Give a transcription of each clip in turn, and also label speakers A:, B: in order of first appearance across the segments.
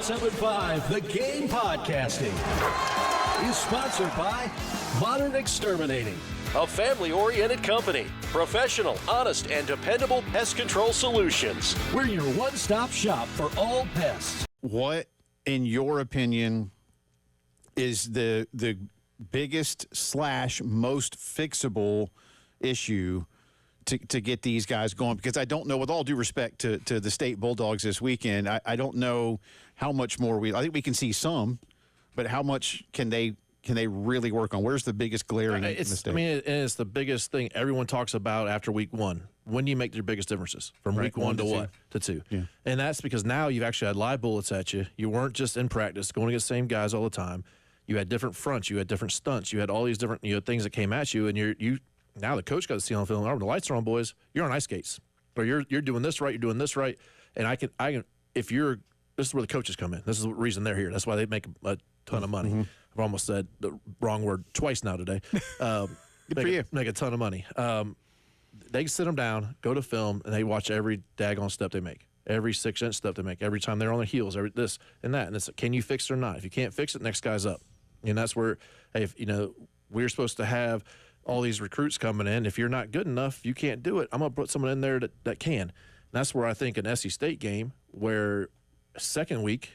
A: 107.5 The Game Podcasting is sponsored by Modern Exterminating, a family-oriented company. Professional, honest, and dependable pest control solutions. We're your one-stop shop for all pests.
B: What, in your opinion, is the biggest / most fixable issue to get these guys going? Because I don't know, with all due respect to the State Bulldogs this weekend, I don't know how much more I think we can see some, but how much can they really work on? Where's the biggest glaring mistake?
C: I mean, it's the biggest thing everyone talks about after week one. When do you make your biggest differences from week one to what? To two. Yeah. And that's because now you've actually had live bullets at you. You weren't just in practice going against the same guys all the time. You had different fronts. You had different stunts. You had all these different things that came at you, and you now the coach got to see on film. Oh, the lights are on, boys. You're on ice skates, or you're doing this right. You're doing this right. And I can if you're this is where the coaches come in. This is the reason they're here. That's why they make a ton of money. Mm-hmm. I've almost said the wrong word twice now today.
B: Good for you.
C: Make a ton of money. They sit them down, go to film, and they watch every daggone step they make, every 6-inch step they make, every time they're on their heels, every this and that. And it's can you fix it or not? If you can't fix it, next guy's up. And that's where, hey, if we're supposed to have all these recruits coming in. If you're not good enough, you can't do it. I'm going to put someone in there that can. And that's where I think an SC State game, where second week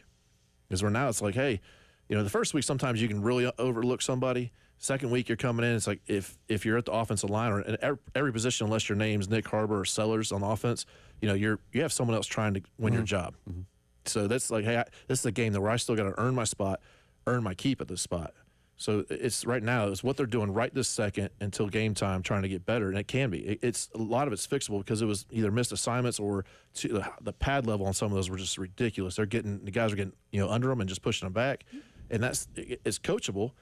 C: is where now it's like, hey, the first week sometimes you can really overlook somebody. Second week you're coming in, it's like if you're at the offensive line or in every position, unless your name's Nyck Harbor or Sellers on offense, you have someone else trying to win your job. Mm-hmm. So that's like, hey, this is a game where I still got to earn my spot, earn my keep at this spot. So it's right now is what they're doing right this second until game time, trying to get better, and it can be. It's a lot of it's fixable because it was either missed assignments or the pad level on some of those were just ridiculous. The guys are getting under them and just pushing them back, and it's coachable.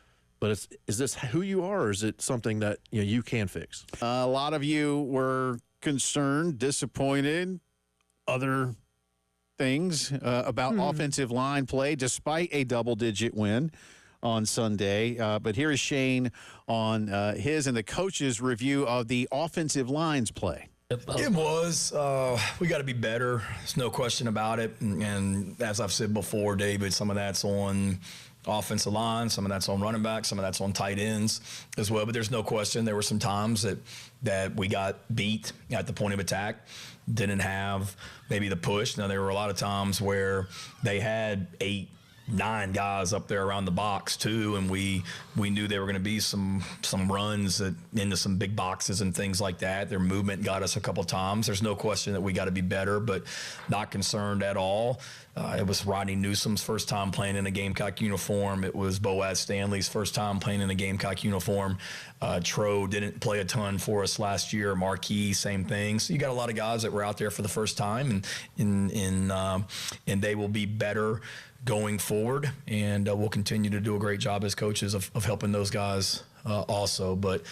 C: But is this who you are, or is it something that you can fix?
B: A lot of you were concerned, disappointed, other things about offensive line play, despite a double-digit win on Sunday. But here is Shane on his and the coach's review of the offensive line's play.
D: It was. We got to be better. There's no question about it. And as I've said before, David, some of that's on offensive line, some of that's on running back, some of that's on tight ends as well. But there's no question there were some times that we got beat at the point of attack, didn't have maybe the push. Now, there were a lot of times where they had 8, 9 guys up there around the box too, and we knew there were going to be some runs into some big boxes and things like that. Their movement got us a couple times. There's no question that we got to be better, but not concerned at all. It was Rodney Newsom's first time playing in a Gamecock uniform. It was Boaz Stanley's first time playing in a Gamecock uniform. Tro didn't play a ton for us last year. Marquis, same thing. So you got a lot of guys that were out there for the first time, and they will be better going forward, and we'll continue to do a great job as coaches of helping those guys also. But,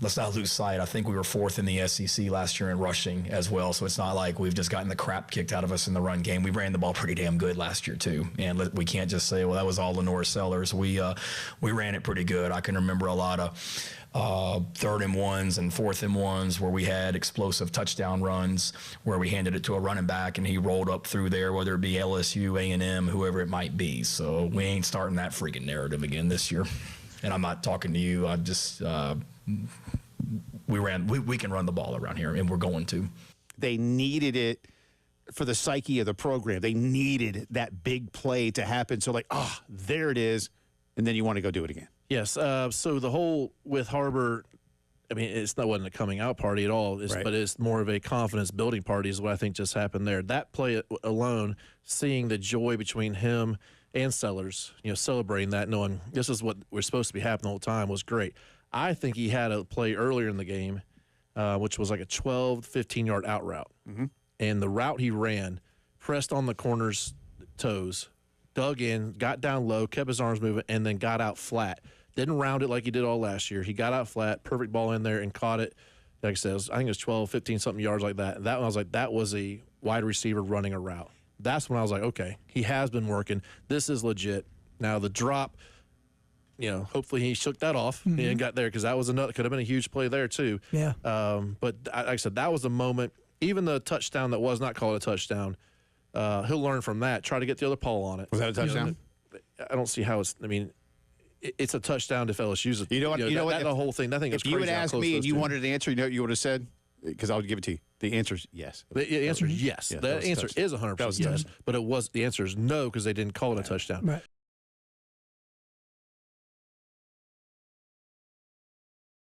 D: let's not lose sight. I think we were 4th in the SEC last year in rushing as well, so it's not like we've just gotten the crap kicked out of us in the run game. We ran the ball pretty damn good last year too, and we can't just say, well, that was all Lenore Sellers. We ran it pretty good. I can remember a lot of 3rd and 1s and 4th and 1s where we had explosive touchdown runs where we handed it to a running back and he rolled up through there, whether it be LSU, A&M, whoever it might be. So we ain't starting that freaking narrative again this year. And I'm not talking to you. I'm just we can run the ball around here, and we're going to.
B: They needed it for the psyche of the program. They needed that big play to happen. So there it is, and then you want to go do it again.
C: Yes. So the whole with Harbor, I mean, wasn't a coming out party at all,
B: right.
C: But it's more of a confidence building party is what I think just happened there. That play alone, seeing the joy between him and Sellers, celebrating that, knowing this is what we're supposed to be happening the whole time was great. I think he had a play earlier in the game, which was like a 12, 15-yard out route. Mm-hmm. And the route he ran, pressed on the corner's toes, dug in, got down low, kept his arms moving, and then got out flat. Didn't round it like he did all last year. He got out flat, perfect ball in there, and caught it. Like I said, I think it was 12, 15-something yards like that. That one, I was like, that was a wide receiver running a route. That's when I was like, okay, he has been working. This is legit. Now the drop, hopefully he shook that off and got there because that was could have been a huge play there too.
E: Yeah.
C: But like I said, that was the moment. Even the touchdown that was not called a touchdown, He'll learn from that. Try to get the other Paul on it.
B: Was that a touchdown?
C: I don't see how it's. I mean, it's a touchdown if LSU's.
B: You know what? You know what?
C: The whole thing. That thing.
B: If you had asked me and you wanted an answer, you know what you would have said? Because I would give it to you. The answer is yes.
C: The answer is yes.
B: Yeah,
C: the answer is 100% yes. But the answer is no because they didn't call it a touchdown.
E: Right.